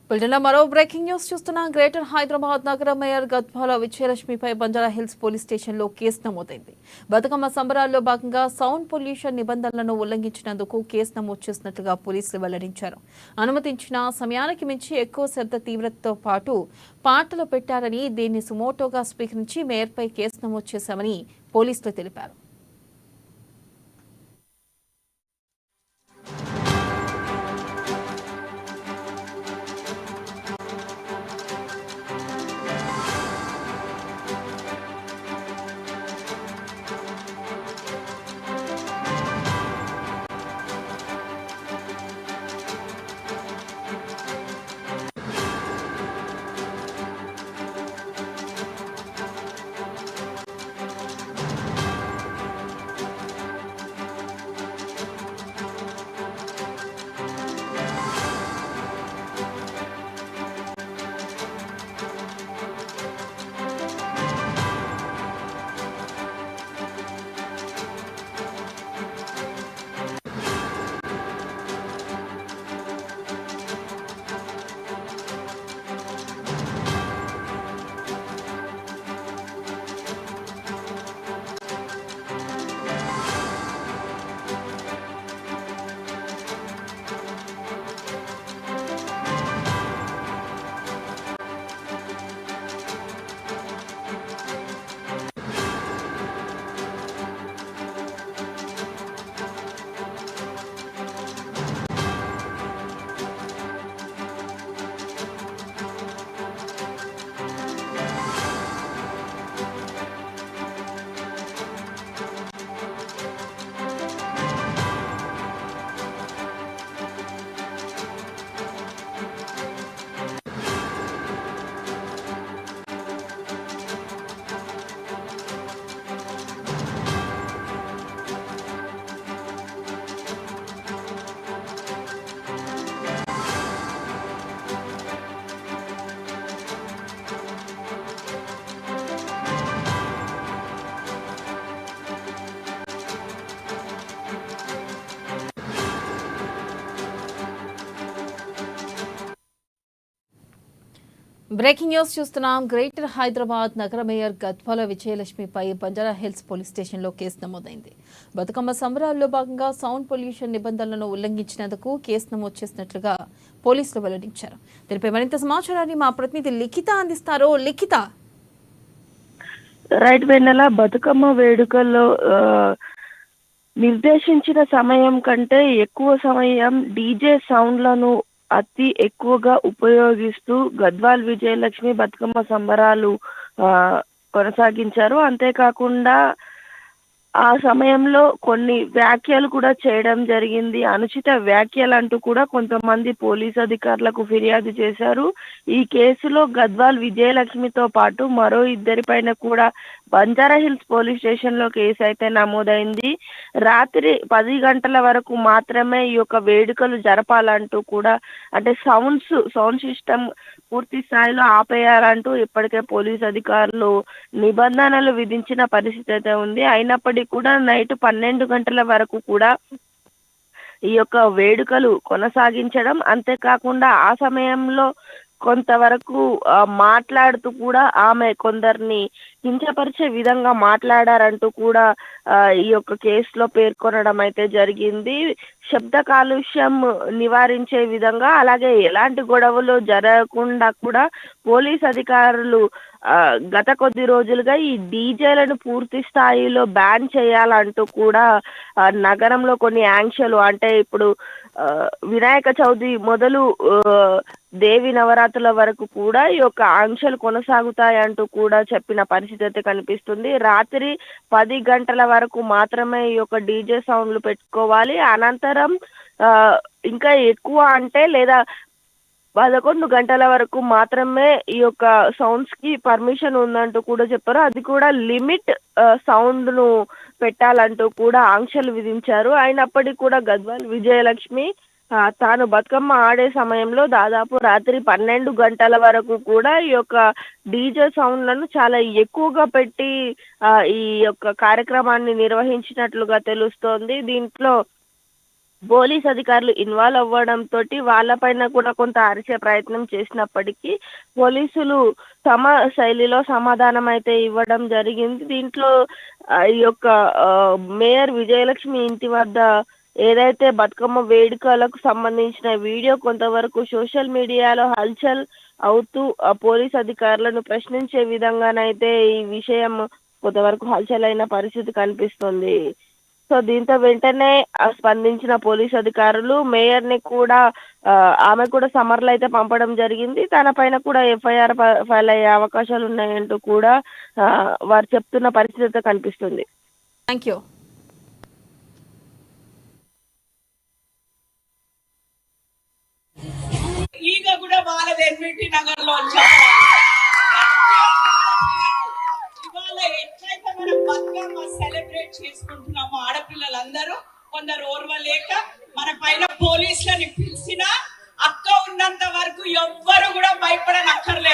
బులెటిన్లో మరో breaking news చూస్తున్నాం. గ్రేటర్ హైదరాబాద్ నగర మేయర్ గద్వాల విజయలక్ష్మిపై బంజారా హిల్స్ పోలీస్ స్టేషన్లో కేసు నమోదైంది. బతుకమ్మ సంబరాల్లో భాగంగా సౌండ్ పొల్యూషన్ నిబంధనలను ఉల్లంఘించినందుకు కేసు నమోదు చేసినట్లుగా పోలీసులు వెల్లడించారు. అనుమతించిన సమయానికి మించి ఎక్కువ శబ్ద తీవ్రతతో పాటు పాటలు పెట్టారని, దీన్ని సుమోటోగా స్వీకరించి మేయర్పై కేసు నమోదు చేశామని పోలీసులు తెలిపారు. బ్రేకింగ్ న్యూస్ చూస్తున్నాం. గ్రేటర్ హైదరాబాద్ నగర మేయర్ గద్వాల విజయలక్ష్మిపై బంజారా హిల్స్ పోలీస్ స్టేషన్లో కేసు నమోదైంది. బతుకమ్మ సంబరాల్లో భాగంగా సౌండ్ పొల్యూషన్ నిబంధనలను ఉల్లంఘించినందుకు కేసు నమోదు చేసినట్లుగా పోలీసులు వెల్లడించారు. దీనిపై మరింత సమాచారాన్ని మా ప్రతినిధి లిఖిత అందిస్తారు. లిఖిత, రైట్ వెన్నెల, బతుకమ్మ వేడుకల్లో నిర్దేశించిన సమయం కంటే ఎక్కువ సమయం డీజే సౌండ్లను అతి ఎక్కువగా ఉపయోగిస్తూ గద్వాల్ విజయలక్ష్మి బతుకమ్మ సంబరాలు కొనసాగించారు. అంతేకాకుండా ఆ సమయంలో కొన్ని వ్యాఖ్యలు కూడా చేయడం జరిగింది. అనుచిత వ్యాఖ్యలు అంటూ కూడా కొంతమంది పోలీస్ అధికారులకు ఫిర్యాదు చేశారు. ఈ కేసులో గద్వాల్ విజయలక్ష్మితో పాటు మరో ఇద్దరిపైన కూడా బంజారా హిల్స్ పోలీస్ స్టేషన్ లో కేసు అయితే నమోదైంది. రాత్రి 10 గంటల వరకు మాత్రమే ఈ యొక్క వేడుకలు జరపాలంటూ కూడా, అంటే సౌండ్ సిస్టమ్ పూర్తి స్థాయిలో ఆపేయాలంటూ ఇప్పటికే పోలీస్ అధికారులు నిబంధనలు విధించిన పరిస్థితి అయితే ఉంది. అయినప్పటికీ కూడా నైట్ 12 గంటల వరకు కూడా ఈ యొక్క వేడుకలు కొనసాగించడం, అంతేకాకుండా ఆ సమయంలో కొంతవరకు మాట్లాడుతూ కూడా ఆమె కొందరిని కించపరిచే విధంగా మాట్లాడారంటూ కూడా ఈ యొక్క కేసులో పేర్కొనడం అయితే జరిగింది. శబ్ద కాలుష్యం నివారించే విధంగా, అలాగే ఎలాంటి గొడవలు జరగకుండా కూడా పోలీస్ అధికారులు గత కొద్ది రోజులుగా ఈ డీజేలను పూర్తి స్థాయిలో బ్యాన్ చేయాలంటూ కూడా నగరంలో కొన్ని ఆంక్షలు, అంటే ఇప్పుడు వినాయక చవితి మొదలు దేవి నవరాత్రుల వరకు కూడా ఈ యొక్క ఆంక్షలు కొనసాగుతాయంటూ కూడా చెప్పిన పరిస్థితి అయితే కనిపిస్తుంది. రాత్రి 10 గంటల వరకు మాత్రమే ఈ యొక్క డీజే సౌండ్లు పెట్టుకోవాలి. అనంతరం ఇంకా ఎక్కువ అంటే లేదా 11 గంటల వరకు మాత్రమే ఈ యొక్క సౌండ్స్ కి పర్మిషన్ ఉందంటూ కూడా చెప్పారు. అది కూడా లిమిట్ సౌండ్ ను పెట్టాలంటూ కూడా ఆంక్షలు విధించారు. అయినప్పటికీ కూడా గద్వాల్ విజయలక్ష్మి తాను బతుకమ్మ ఆడే సమయంలో దాదాపు రాత్రి 12 గంటల వరకు కూడా ఈ యొక్క డీజే సౌండ్లను చాలా ఎక్కువగా పెట్టి ఈ యొక్క కార్యక్రమాన్ని నిర్వహించినట్లుగా తెలుస్తోంది. దీంట్లో పోలీస్ అధికారులు ఇన్వాల్వ్ అవ్వడం తోటి వాళ్ళపైన కూడా కొంత అరిచే ప్రయత్నం చేసినప్పటికీ పోలీసులు తమ శైలిలో సమాధానం అయితే ఇవ్వడం జరిగింది. దీంట్లో ఈ యొక్క మేయర్ విజయలక్ష్మి ఇంటి వద్ద ఏదైతే బతుకమ్మ వేడుకలకు సంబంధించిన వీడియో కొంతవరకు సోషల్ మీడియాలో హల్చల్ అవుతూ పోలీస్ అధికారులను ప్రశ్నించే విధంగానైతే ఈ విషయం కొంతవరకు హల్చల్ అయిన పరిస్థితి కనిపిస్తుంది. సో దీంతో వెంటనే స్పందించిన పోలీస్ అధికారులు మేయర్ని కూడా ఆమె కూడా సమర్లు అయితే పంపడం జరిగింది. తన పైన కూడా ఎఫ్ఐఆర్ ఫైల్ అయ్యే అవకాశాలు ఉన్నాయంటూ కూడా వారు చెప్తున్న పరిస్థితి అయితే కనిపిస్తుంది. Thank you. ఈగ కూడా బాలది ఎన్విటి నగర్ లో ఇవాళ ఎట్లయితే మనం బతుకమ్మ సెలబ్రేట్ చేసుకుంటున్నామో ఆడపిల్లలందరూ కొందరు ఓర్వలేక మన పైన పోలీసులని పిలిచినా అక్క ఉన్నంత వరకు ఎవ్వరు కూడా భయపడనక్కర్లేదు.